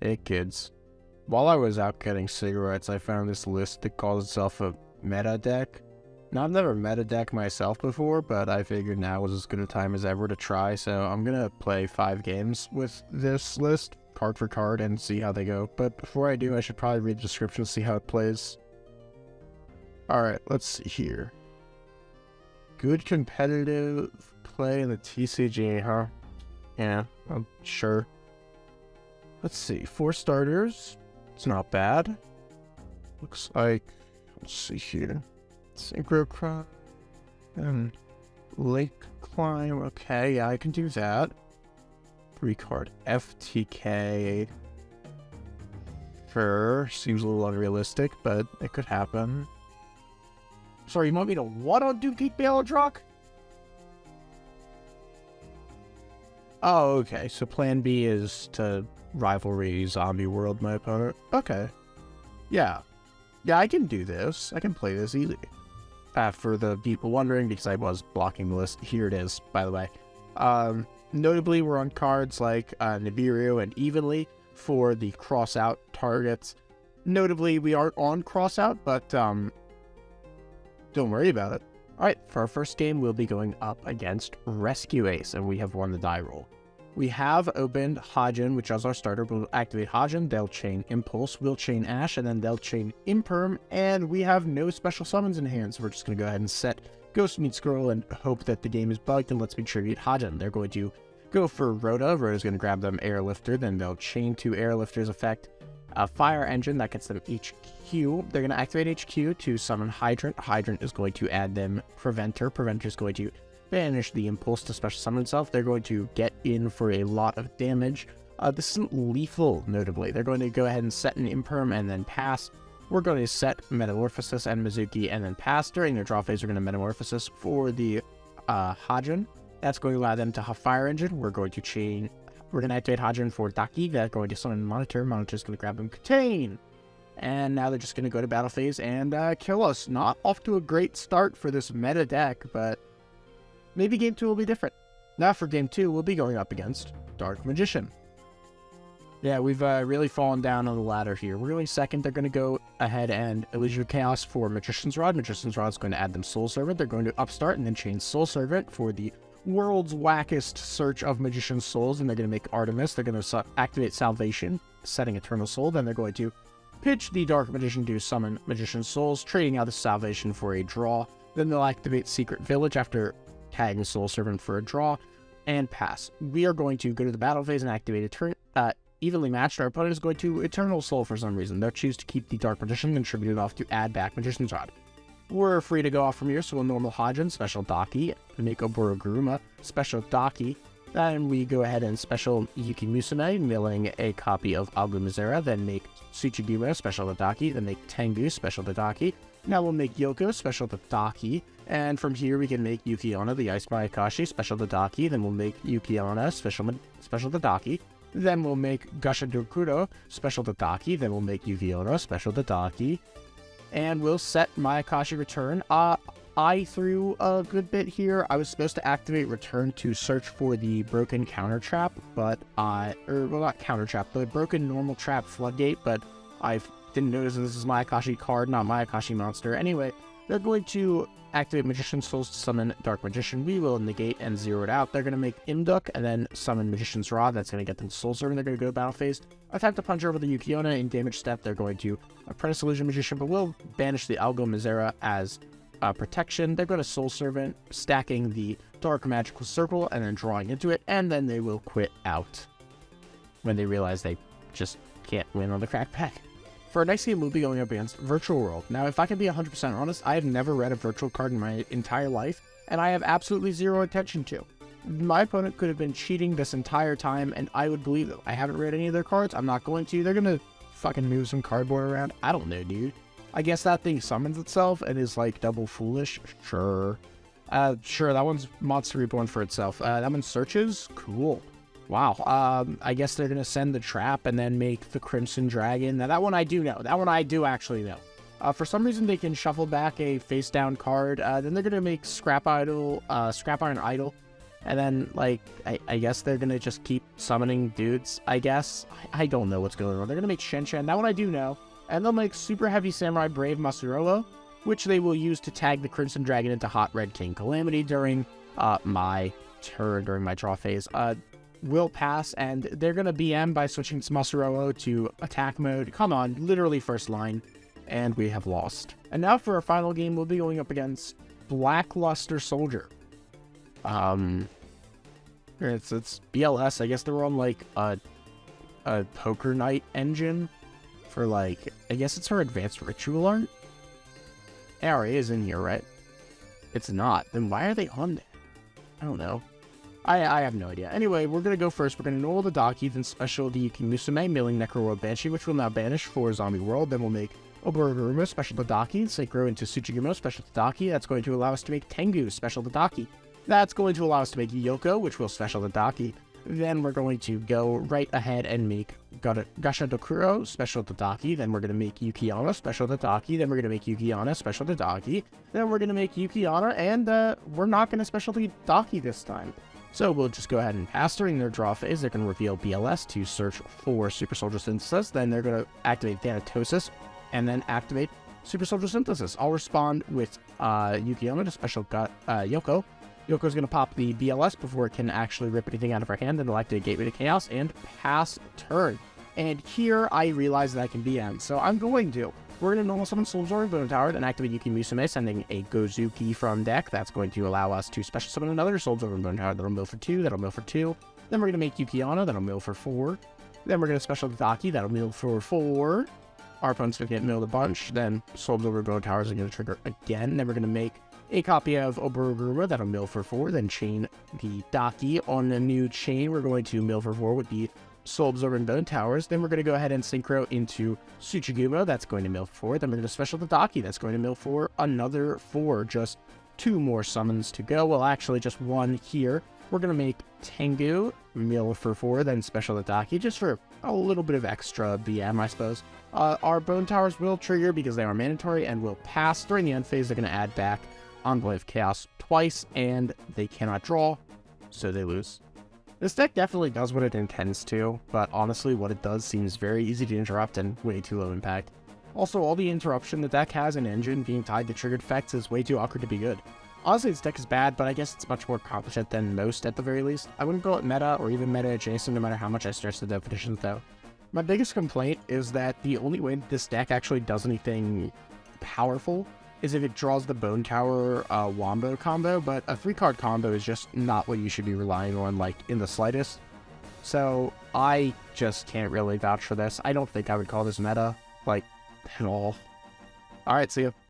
Hey kids. While I was out getting cigarettes, I found this list that calls itself a meta deck. Now, I've never meta deck myself before, but I figured now was as good a time as ever to try, so I'm gonna play 5 games with this list, card for card, and see how they go. But before I do, I should probably read the description to see how it plays. Alright, let's see here. Good competitive play in the TCG, huh? Yeah, I'm sure. Let's see, 4 starters. It's not bad. Looks like, let's see here. Synchro Climb and Lake Climb. Okay, yeah, I can do that. 3 card FTK. Sure, seems a little unrealistic, but it could happen. Sorry, you want me to what on Dookie Balerdroch? Oh, okay, so plan B is to rivalry zombie world my opponent. Okay. Yeah, I can do this. I can play this easy. For the people wondering, because I was blocking the list, here it is, by the way. Notably, we're on cards like Nibiru and Evenly for the cross-out targets. Notably, we aren't on cross-out, but don't worry about it. Alright, for our first game, we'll be going up against Rescue Ace, and we have won the die roll. We have opened Hajin, which is our starter. We'll activate Hajin, they'll chain Impulse, we'll chain Ash, and then they'll chain Imperm, and we have no special summons in hand, so we're just going to go ahead and set Ghost Meet Scroll and hope that the game is bugged and lets me tribute Hajin. They're going to go for Rhoda. Rhoda's going to grab them Airlifter, then they'll chain 2 Airlifters effect. Fire Engine, that gets them HQ. They're going to activate HQ to summon Hydrant. Hydrant is going to add them Preventer. Preventer is going to banish the Impulse to special summon itself. They're going to get in for a lot of damage. This isn't lethal, notably. They're going to go ahead and set an Imperm and then pass. We're going to set Metamorphosis and Mizuki and then pass. During their draw phase, we're going to Metamorphosis for the Hajin. That's going to allow them to have Fire Engine. We're going to activate Hajin for Daki. They're going to summon Monitor. Monitor's going to grab them Contain. And now they're just going to go to battle phase and kill us. Not off to a great start for this meta deck, but maybe game 2 will be different. Now for game 2, we'll be going up against Dark Magician. Yeah, we've really fallen down on the ladder here. We're going second. They're going to go ahead and Illusion of Chaos for Magician's Rod. Magician's Rod is going to add them Soul Servant. They're going to upstart and then chain Soul Servant for the world's wackest search of Magician's Souls, and they're going to make Artemis. They're going to activate Salvation, setting Eternal Soul. Then they're going to pitch the Dark Magician to summon Magician's Souls, trading out the Salvation for a draw. Then they'll activate Secret Village after tagging Soul Servant for a draw, and pass. We are going to go to the battle phase and activate Evenly Matched. Our opponent is going to Eternal Soul for some reason. They'll choose to keep the Dark Magician and tribute it off to add back Magician's Rod. We're free to go off from here, so we'll normal Hajin, special Daki, make Oboroguruma, special Daki. Then we go ahead and special Yuki Musume, milling a copy of Agumazera, then make Tsuchiguma, special Daki, then make Tengu, special Daki. Now we'll make Yoko, special Daki, and from here we can make Yukiona, the Ice Mayakashi, special Daki, then we'll make Yukiona, special Daki. Then we'll make Gusha Dokuro, special Daki, then we'll make Yukiona, special Daki. And we'll set Mayakashi Return. I threw a good bit here. I was supposed to activate Return to search for the broken counter trap, but not counter trap, the broken normal trap floodgate, but I didn't notice that this is Mayakashi card, not Mayakashi monster. Anyway, they're going to activate Magician's Souls to summon Dark Magician. We will negate and zero it out. They're going to make Imduk and then summon Magician's Rod. That's going to get them Soul Servant. They're going to go to battle phase. Attack to punch over the Yukiona in damage step. They're going to Apprentice Illusion Magician, but we'll banish the Algo Mizera as protection. They're going to Soul Servant, stacking the Dark Magical Circle and then drawing into it, and then they will quit out when they realize they just can't win on the crack pack. For our next game, we'll be going up against Virtual World. Now, if I can be 100% honest, I have never read a virtual card in my entire life, and I have absolutely zero attention to. My opponent could have been cheating this entire time, and I would believe them. I haven't read any of their cards. I'm not going to. They're going to fucking move some cardboard around. I don't know, dude. I guess that thing summons itself and is, like, double foolish. Sure. Sure, that one's Monster Reborn for itself. That one searches? Cool. Wow, I guess they're going to send the trap and then make the Crimson Dragon. Now, that one I do know. That one I do actually know. For some reason, they can shuffle back a face-down card. Then they're going to make Scrap Iron Idol, And then, like, I guess they're gonna just keep summoning dudes, I guess. I don't know what's going on. They're gonna make Shen-Shen, that one I do know. And they'll make Super Heavy Samurai Brave Masaroa, which they will use to tag the Crimson Dragon into Hot Red King Calamity during my turn, during my draw phase. Will pass, and they're gonna BM by switching Masaroa to attack mode. Come on, literally first line. And we have lost. And now for our final game, we'll be going up against Blackluster Soldier. It's BLS. I guess they're on like a Poker Night engine for like, I guess it's her advanced ritual art. ARA is in here, right? It's not. Then why are they on there? I don't know. I have no idea. Anyway, we're going to go first. We're going to normal the Daki, then special the Yuki Musume, milling Necro World Banshee, which will now banish for Zombie World. Then we'll make Oboroguruma, special the Daki, Synchro into Tsuchigumo, special the Daki. That's going to allow us to make Tengu, special the Daki. That's going to allow us to make Yoko, which will special the Daki. Then we're going to go right ahead and make Gasha Dokuro, special the Daki. Then we're going to make Yukiana, special the Daki. Then we're going to make Yukiana, special the Daki. Then we're going to make Yukiana, and we're not going to special the Daki this time. So we'll just go ahead and pass during their draw phase. They're going to reveal BLS to search for Super Soldier Synthesis. Then they're going to activate Thanatosis, and then activate Super Soldier Synthesis. I'll respond with Yukiana to special Yoko. Yoko's going to pop the BLS before it can actually rip anything out of her hand, then activate Gateway to Chaos, and pass turn. And here I realize that I can BM, so I'm going to. We're going to normal summon Soulabsorbing Bone Tower, then activate Yuki Musume, sending a Gozuki from deck. That's going to allow us to special summon another Soulabsorbing Bone Tower. That'll mill for 2, that'll mill for 2. Then we're going to make Yukiana, that'll mill for 4. Then we're going to special Daki, that'll mill for 4. Our opponent's going to get milled a bunch. Then Soulabsorbing Bone Towers are going to trigger again. Then we're going to make a copy of Oboroguruma, that'll mill for 4. Then chain the Daki on a new chain. We're going to mill for 4 with the Soul-Absorbing Bone Towers. Then we're going to go ahead and Synchro into Tsuchigumo. That's going to mill for 4. Then we're going to special the Daki. That's going to mill for another 4. Just 2 more summons to go. Well, actually, just 1 here. We're going to make Tengu, mill for 4, then special the Daki, just for a little bit of extra BM, I suppose. Our Bone Towers will trigger because they are mandatory and will pass. During the end phase, they're going to add back Envoy of Chaos twice, and they cannot draw, so they lose. This deck definitely does what it intends to, but honestly, what it does seems very easy to interrupt and way too low impact. Also, all the interruption the deck has in engine being tied to triggered effects is way too awkward to be good. Honestly, this deck is bad, but I guess it's much more competent than most at the very least. I wouldn't call it meta or even meta adjacent no matter how much I stretch the definitions though. My biggest complaint is that the only way this deck actually does anything powerful is if it draws the Bone Tower Wombo combo, but a 3-card combo is just not what you should be relying on, like, in the slightest. So, I just can't really vouch for this. I don't think I would call this meta, like, at all. Alright, see ya.